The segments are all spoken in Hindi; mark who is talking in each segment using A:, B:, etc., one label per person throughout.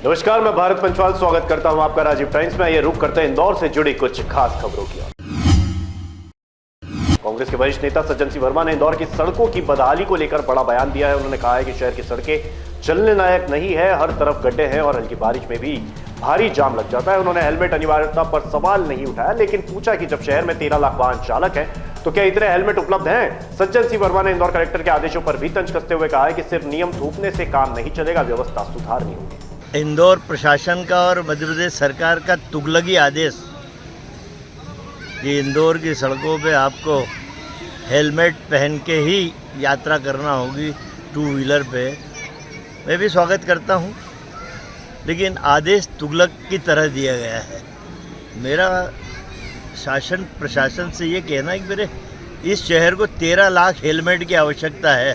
A: नमस्कार, मैं भारत पंचवाल स्वागत करता हूं आपका राजीव टाइम्स में। ये रुक करते हैं इंदौर से जुड़ी कुछ खास खबरों की ओर। कांग्रेस के वरिष्ठ नेता सज्जन सिंह वर्मा ने इंदौर की सड़कों की बदहाली को लेकर बड़ा बयान दिया है। उन्होंने कहा है कि शहर की सड़कें चलने लायक नहीं है, हर तरफ गड्ढे हैं और हल्की बारिश में भी भारी जाम लग जाता है। उन्होंने हेलमेट अनिवार्यता पर सवाल नहीं उठाया, लेकिन पूछा कि जब शहर में 13 लाख वाहन चालक हैं तो क्या इतने हेलमेट उपलब्ध हैं? सज्जन सिंह वर्मा ने इंदौर कलेक्टर के आदेशों पर भी तंज कसते हुए कहा है कि सिर्फ नियम थोपने से काम नहीं चलेगा, व्यवस्था सुधारनी होगी।
B: इंदौर प्रशासन का और मध्य प्रदेश सरकार का तुगलकी आदेश कि इंदौर की सड़कों पे आपको हेलमेट पहन के ही यात्रा करना होगी टू व्हीलर पे, मैं भी स्वागत करता हूँ, लेकिन आदेश तुगलक की तरह दिया गया है। मेरा शासन प्रशासन से ये कहना है कि मेरे इस शहर को 13 लाख हेलमेट की आवश्यकता है।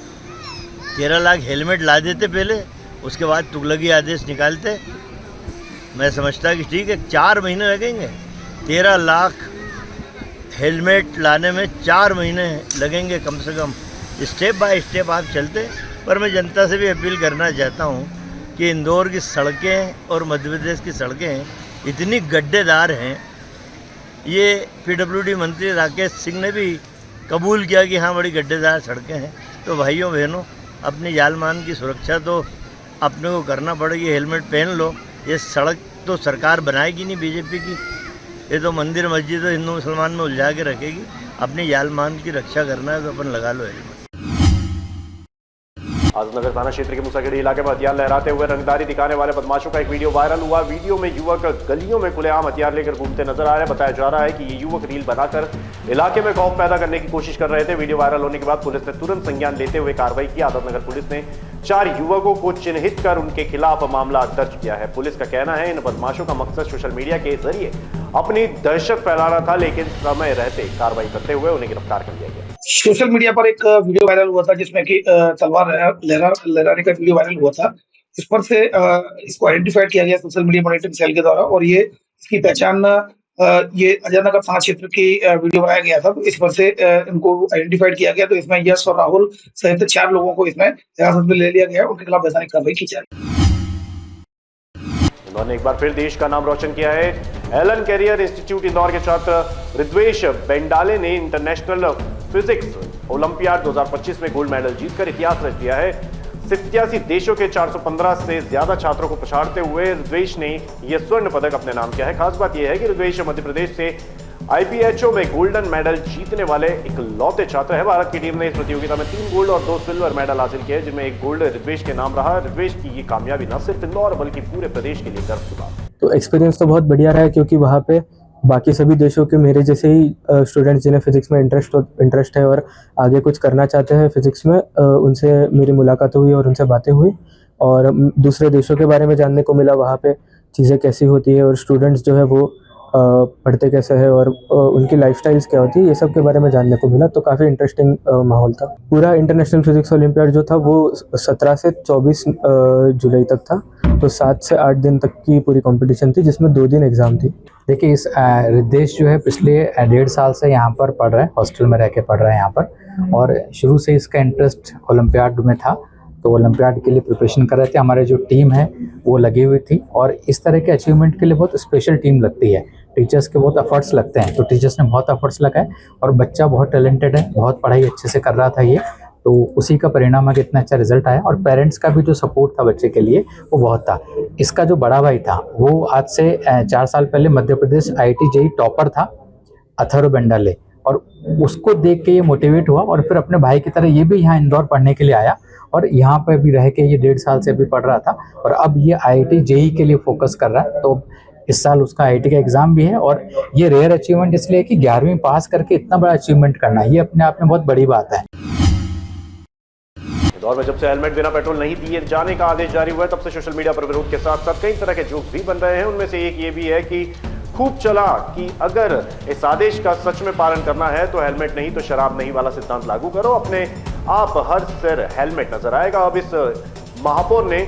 B: 13 लाख हेलमेट ला देते पहले, उसके बाद तुगलकी आदेश निकालते। मैं समझता कि ठीक है, 4 महीने लगेंगे। 13 लाख हेलमेट लाने में 4 महीने लगेंगे कम से कम। स्टेप बाय स्टेप आप चलते। पर मैं जनता से भी अपील करना चाहता हूँ कि इंदौर की सड़कें और मध्य प्रदेश की सड़कें इतनी गड्ढेदार हैं। ये पीडब्ल्यूडी मंत्री राकेश सिंह ने भी कबूल किया कि हाँ, बड़ी गड्ढेदार सड़कें हैं। तो भाइयों बहनों, अपनी जान मान की सुरक्षा तो अपने को करना पड़ेगी। हेलमेट पहन लो। ये सड़क तो सरकार बनाएगी नहीं बीजेपी की, ये तो मंदिर मस्जिद हिंदू मुसलमान में उलझा के रखेगी। अपनी जान मान की रक्षा करना है तो अपन लगा लो हेलमेट।
A: आजमनगर थाना क्षेत्र के मुसाखेड़ी इलाके में हथियार लहराते हुए रंगदारी दिखाने वाले बदमाशों का एक वीडियो वायरल हुआ। वीडियो में युवक गलियों में खुलेआम हथियार लेकर घूमते नजर आ रहे हैं। बताया जा रहा है कि ये युवक रील बनाकर इलाके में खौफ पैदा करने की कोशिश कर रहे थे। वीडियो वायरल होने के बाद पुलिस ने तुरंत संज्ञान लेते हुए कार्रवाई की। आजमनगर पुलिस ने 4 युवकों को चिन्हित कर उनके खिलाफ मामला दर्ज किया है। पुलिस का कहना है इन बदमाशों का मकसद सोशल मीडिया के जरिए अपनी दहशत फैलाना था, लेकिन समय रहते कार्रवाई करते हुए उन्हें गिरफ्तार कर लिया गया।
C: सोशल मीडिया पर एक वीडियो वायरल हुआ था जिसमें कि तलवार लहराने का वीडियो वायरल हुआ था। इस पर से इसको आइडेंटिफाइड किया गया सोशल मीडिया मॉनिटरिंग सेल के द्वारा, और ये इसकी पहचान ये अजयनगर थाना क्षेत्र की वीडियो बनाया गया था। तो इस पर से इनको आइडेंटिफाइड किया गया। तो इसमें यश और राहुल सहित 4 लोगों को इसमें हिरासत में ले लिया गया। उनके खिलाफ वैधानिक कार्रवाई की जा रही है।
A: उन्होंने एक बार फिर देश का नाम रोशन किया है। एलन कैरियर इंस्टीट्यूट इंदौर के छात्र ऋद्वेश बेंडाले ने इंटरनेशनल फिजिक्स ओलंपियाड 2025 में गोल्ड मेडल जीतकर इतिहास रच दिया है। 87 देशों के 415 से ज्यादा छात्रों को पछाड़ते हुए ऋद्वेश ने यह स्वर्ण पदक अपने नाम किया है। खास बात यह है कि ऋद्वेश मध्य प्रदेश से IPHO में गोल्डन मेडल जीतने वाले इकलौते छात्र है। भारत की टीम ने इस प्रतियोगिता में 3 गोल्ड और 2 सिल्वर मेडल हासिल किए, जिनमें एक गोल्ड ऋद्वेश के नाम रहा। ऋद्वेश की ये कामयाबी न सिर्फ इंदौर बल्कि पूरे प्रदेश के लिए गर्व की बात है।
D: तो एक्सपीरियंस तो बहुत बढ़िया रहा है, क्योंकि वहाँ पे बाकी सभी देशों के मेरे जैसे ही स्टूडेंट्स जिन्हें फिजिक्स में इंटरेस्ट है और आगे कुछ करना चाहते हैं फिजिक्स में, उनसे मेरी मुलाकात हुई और उनसे बातें हुई और दूसरे देशों के बारे में जानने को मिला। वहाँ पे चीज़ें कैसी होती है और स्टूडेंट्स जो है वो पढ़ते कैसे हैं और उनकी लाइफस्टाइल्स क्या होती है, ये सब के बारे में जानने को मिला। तो काफ़ी इंटरेस्टिंग माहौल था। पूरा इंटरनेशनल फिजिक्स ओलंपियाड जो था वो 17 से 24 जुलाई तक था। तो 7 से 8 दिन तक की पूरी कंपटीशन थी, जिसमें 2 दिन एग्ज़ाम थी।
E: देखिए, इस ऋद्वेश जो है पिछले 1.5 साल से यहाँ पर पढ़ रहा है, हॉस्टल में रह के पढ़ रहा है यहाँ पर, और शुरू से इसका इंटरेस्ट ओलंपियाड में था। तो ओलंपियाड के लिए प्रिपरेशन कर रहे थे। हमारे जो टीम है वो लगी हुई थी, और इस तरह के अचीवमेंट के लिए बहुत स्पेशल टीम लगती है। टीचर्स के बहुत एफर्ट्स लगते हैं, तो टीचर्स ने बहुत एफर्ट्स लगाए और बच्चा बहुत टैलेंटेड है, बहुत पढ़ाई अच्छे से कर रहा था ये, तो उसी का परिणाम है कि इतना अच्छा रिजल्ट आया। और पेरेंट्स का भी जो सपोर्ट था बच्चे के लिए वो बहुत था। इसका जो बड़ा भाई था वो आज से 4 साल पहले Madhya Pradesh IIT JEE topper था, अथर्व बेंडाले, और उसको देख के ये मोटिवेट हुआ और फिर अपने भाई की तरह ये भी यहाँ इंदौर पढ़ने के लिए आया और यहाँ पर भी रह के ये 1.5 साल से भी पढ़ रहा था और अब ये IIT JEE के लिए फोकस कर रहा है। तो इस साल उसका IIT का एग्जाम भी है, और ये रेयर अचीवमेंट इसलिए कि 11वीं पास करके इतना बड़ा अचीवमेंट करना ये अपने आप में बहुत बड़ी बात है।
A: इंदौर में जब से हेलमेट बिना पेट्रोल नहीं दिए जाने का आदेश जारी हुआ है, तब से सोशल मीडिया पर विरोध के साथ साथ कई तरह के जोक्स भी बन रहे हैं। उनमें से एक ये भी है कि खूब चला कि अगर इस आदेश का सच में पालन करना है तो हेलमेट नहीं तो शराब नहीं वाला सिद्धांत लागू करो, अपने आप हर सिर हेलमेट नजर आएगा। अब इस महापौर ने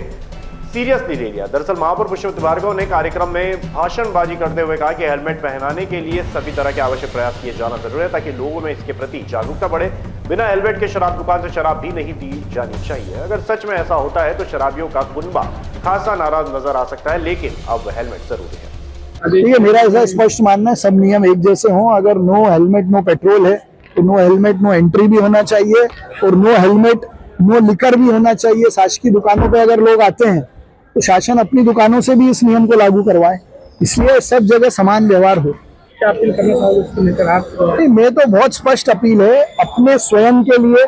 A: सीरियसली ले लिया। दरअसल महापौर पुष्पवती भार्गव ने कार्यक्रम में भाषणबाजी करते हुए कहा कि हेलमेट पहनाने के लिए सभी तरह के आवश्यक प्रयास किए जाना जरूरी है ताकि लोगों में इसके प्रति जागरूकता बढ़े। बिना हेलमेट के शराब दुकान से शराब भी नहीं दी जानी चाहिए। अगर सच में ऐसा होता है तो शराबियों का कुनबा खासा नाराज नजर आ सकता है, लेकिन अब हेलमेट जरूरी है।
F: देखिए, मेरा ऐसा स्पष्ट मानना है, सब नियम एक जैसे हों। अगर नो हेलमेट नो पेट्रोल है तो नो हेलमेट नो एंट्री भी होना चाहिए, और नो हेलमेट नो लिकर भी होना चाहिए। शासकीय दुकानों पे अगर लोग आते हैं तो शासन अपनी दुकानों से भी इस नियम को लागू करवाए, इसलिए सब जगह समान व्यवहार हो।
C: क्या अपील करना चाहोगे इसको लेकर आप?
F: नहीं, मैं तो बहुत स्पष्ट अपील है, अपने स्वयं के लिए,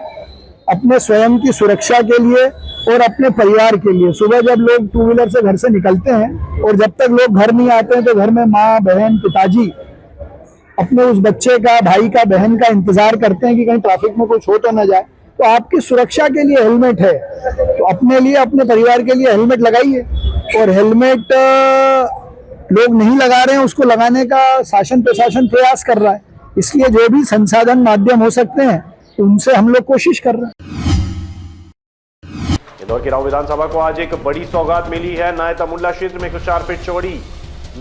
F: अपने स्वयं की सुरक्षा के लिए और अपने परिवार के लिए। सुबह जब लोग टू व्हीलर से घर से निकलते हैं और जब तक लोग घर नहीं आते हैं तो घर में माँ बहन पिताजी अपने उस बच्चे का, भाई का, बहन का इंतजार करते हैं कि कहीं ट्रैफिक में कुछ हो तो न जाए। तो आपकी सुरक्षा के लिए हेलमेट है, तो अपने लिए, अपने परिवार के लिए हेलमेट लगाइए। और हेलमेट लोग नहीं लगा रहे हैं, उसको लगाने का शासन प्रशासन प्रयास कर रहा है, इसलिए जो भी संसाधन माध्यम हो सकते हैं उनसे हम लोग कोशिश कर रहे हैं।
A: इंदौर की राव विधानसभा को आज एक बड़ी सौगात मिली है। नायता मुल्ला क्षेत्र में 104 फीट चौड़ी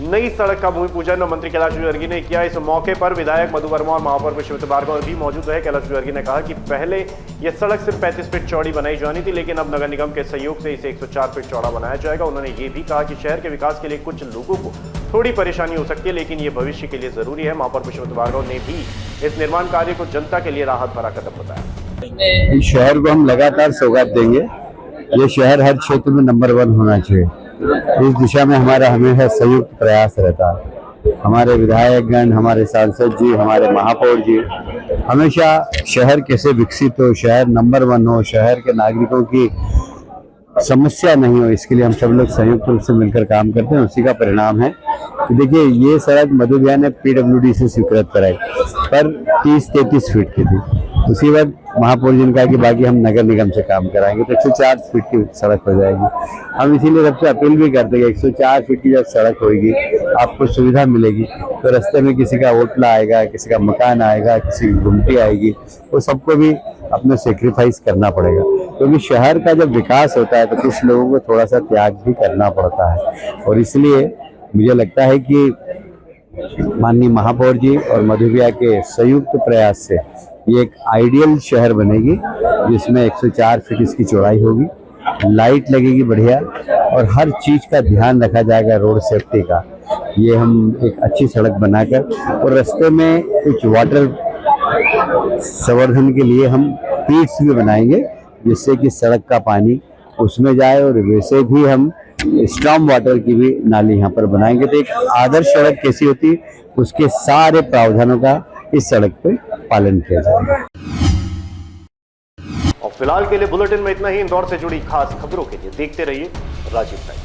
A: नई सड़क का भूमि पूजन मंत्री कैलाश विजयवर्गीय ने किया। इस मौके पर विधायक मधु वर्मा और महापौर पुष्पवंत भार्गव भी मौजूद रहे। कैलाश विजयवर्गीय ने कहा कि पहले यह सड़क सिर्फ 35 फीट चौड़ी बनाई जानी थी, लेकिन अब नगर निगम के सहयोग से इसे 104 फीट चौड़ा बनाया जाएगा। उन्होंने ये भी कहा कि शहर के विकास के लिए कुछ लोगों को थोड़ी परेशानी हो सकती है, लेकिन ये भविष्य के लिए जरूरी है। महापौर पुष्पवंत भार्गव ने भी इस निर्माण कार्य को जनता के लिए राहत भरा कदम बताया।
G: इस शहर को हम लगातार सौगात देंगे। ये शहर हर क्षेत्र में नंबर 1 होना चाहिए, इस दिशा में हमारा हमेशा संयुक्त प्रयास रहता है। हमारे विधायकगण, हमारे सांसद जी, हमारे महापौर जी हमेशा शहर कैसे विकसित हो, शहर नंबर 1 हो, शहर के नागरिकों की समस्या नहीं हो, इसके लिए हम सब लोग संयुक्त रूप से मिलकर काम करते हैं। उसी का परिणाम है कि देखिए, ये सड़क मधु भैया ने PWD से स्वीकृत कराई, पर 30-33 फीट की थी। उसी वक्त महापौर जी ने कहा कि बाकी हम नगर निगम से काम कराएंगे, तो 104 फीट की सड़क हो जाएगी। हम इसीलिए सबसे अपील भी करते हैं कि 104 फीट की जब सड़क होगी आपको सुविधा मिलेगी, तो रास्ते में किसी का होटला आएगा, किसी का मकान आएगा, किसी की गुमटी आएगी, वो सबको भी अपना सेक्रीफाइस करना पड़ेगा। क्योंकि शहर का जब विकास होता है तो कुछ लोगों को थोड़ा सा त्याग भी करना पड़ता है, और इसलिए मुझे लगता है कि माननीय महापौर जी और मधु भैया के संयुक्त प्रयास से ये एक आइडियल शहर बनेगी, जिसमें 104 फीट इसकी चौड़ाई होगी, लाइट लगेगी बढ़िया, और हर चीज का ध्यान रखा जाएगा, रोड सेफ्टी का। ये हम एक अच्छी सड़क बनाकर, और रास्ते में कुछ वाटर संवर्धन के लिए हम पीट्स भी बनाएंगे, जिससे कि सड़क का पानी उसमें जाए, और वैसे भी हम स्टॉर्म वाटर की भी नाली यहाँ पर बनाएंगे। तो एक आदर्श सड़क कैसी होती है, उसके सारे प्रावधानों का इस सड़क पे पालन किया जाएगा।
A: और फिलहाल के लिए बुलेटिन में इतना ही। इंदौर से जुड़ी खास खबरों के लिए देखते रहिए राजीव टाइम्स।